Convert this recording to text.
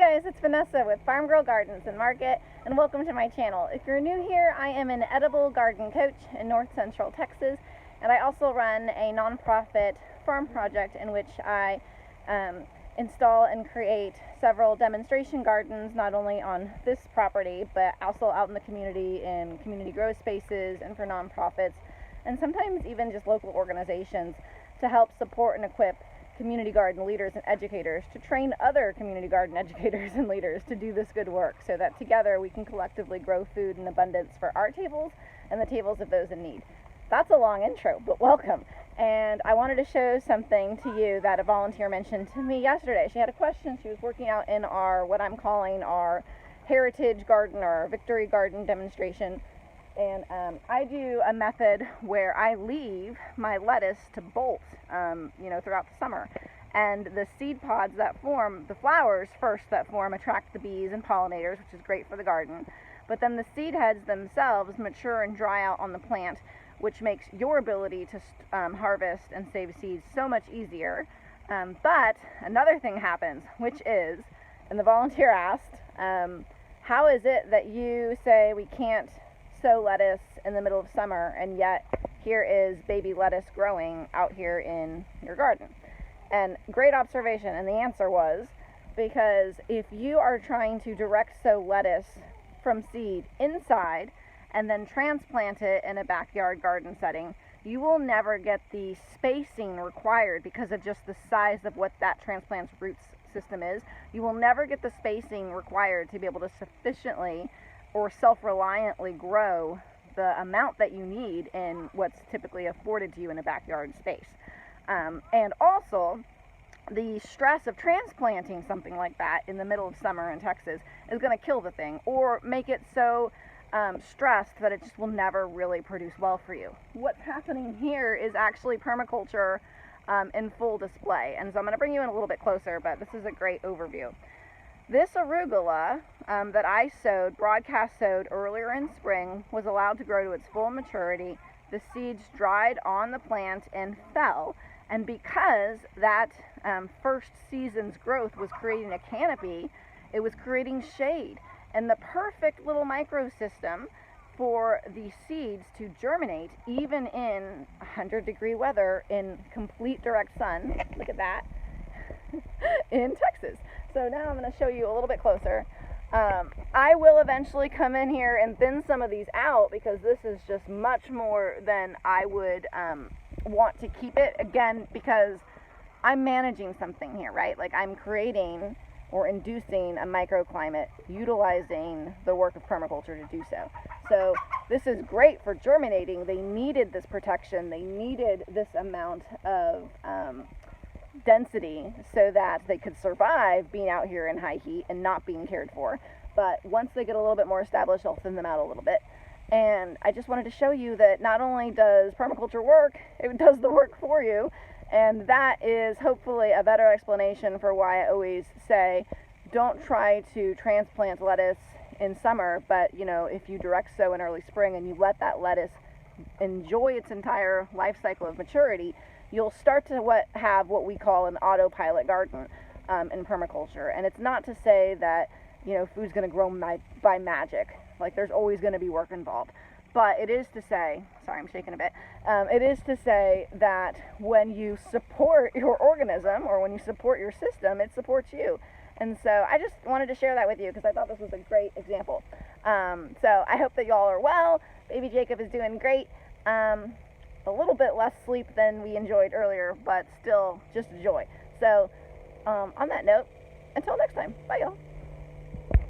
guys, it's Vanessa with Farm Girl Gardens and Market, and welcome to my channel. If you're new here, I am an edible garden coach in North Central Texas, and I also run a nonprofit farm project in which I install and create several demonstration gardens, not only on this property, but also out in the community in community grow spaces and for nonprofits, and sometimes even just local organizations to help support and equip community garden leaders and educators to train other community garden educators and leaders to do this good work so that together we can collectively grow food in abundance for our tables and the tables of those in need. That's a long intro, but welcome. And I wanted to show something to you that a volunteer mentioned to me yesterday. She had a question. She was working out in our, what I'm calling our heritage garden or victory garden demonstration. And I do a method where I leave my lettuce to bolt, throughout the summer. And the seed pods that form, the flowers first that form, attract the bees and pollinators, which is great for the garden. But then the seed heads themselves mature and dry out on the plant, which makes your ability to harvest and save seeds so much easier. But another thing happens, which is, and the volunteer asked, how is it that you say we can't sow lettuce in the middle of summer, and yet here is baby lettuce growing out here in your garden? And great observation. And the answer was, because if you are trying to direct sow lettuce from seed inside and then transplant it in a backyard garden setting, you will never get the spacing required because of just the size of what that transplant's root system is. You will never get the spacing required to be able to sufficiently or self-reliantly grow the amount that you need in what's typically afforded to you in a backyard space. And also, the stress of transplanting something like that in the middle of summer in Texas is going to kill the thing or make it so stressed that it just will never really produce well for you. What's happening here is actually permaculture in full display. And so I'm going to bring you in a little bit closer, but this is a great overview. This arugula that I broadcast sowed earlier in spring, was allowed to grow to its full maturity. The seeds dried on the plant and fell. And because that first season's growth was creating a canopy, it was creating shade. And the perfect little microsystem for the seeds to germinate, even in 100-degree weather in complete direct sun, look at that, in Texas. So now I'm going to show you a little bit closer. I will eventually come in here and thin some of these out because this is just much more than I would want to keep it. Again, because I'm managing something here, right? Like I'm creating or inducing a microclimate utilizing the work of permaculture to do so. So this is great for germinating. They needed this protection. They needed this amount of density so that they could survive being out here in high heat and not being cared for. But once they get a little bit more established, I'll thin them out a little bit. And I just wanted to show you that not only does permaculture work, it does the work for you. And that is hopefully a better explanation for why I always say don't try to transplant lettuce in summer, but if you direct sow in early spring and you let that lettuce enjoy its entire life cycle of maturity, you'll start to have what we call an autopilot garden in permaculture. And it's not to say that food's going to grow by magic. Like there's always going to be work involved. But it is to say, sorry, I'm shaking a bit. It is to say that when you support your organism or when you support your system, it supports you. And so I just wanted to share that with you because I thought this was a great example. So I hope that y'all are well. Baby Jacob is doing great. A little bit less sleep than we enjoyed earlier, but still just joy. So on that note, until next time, bye y'all.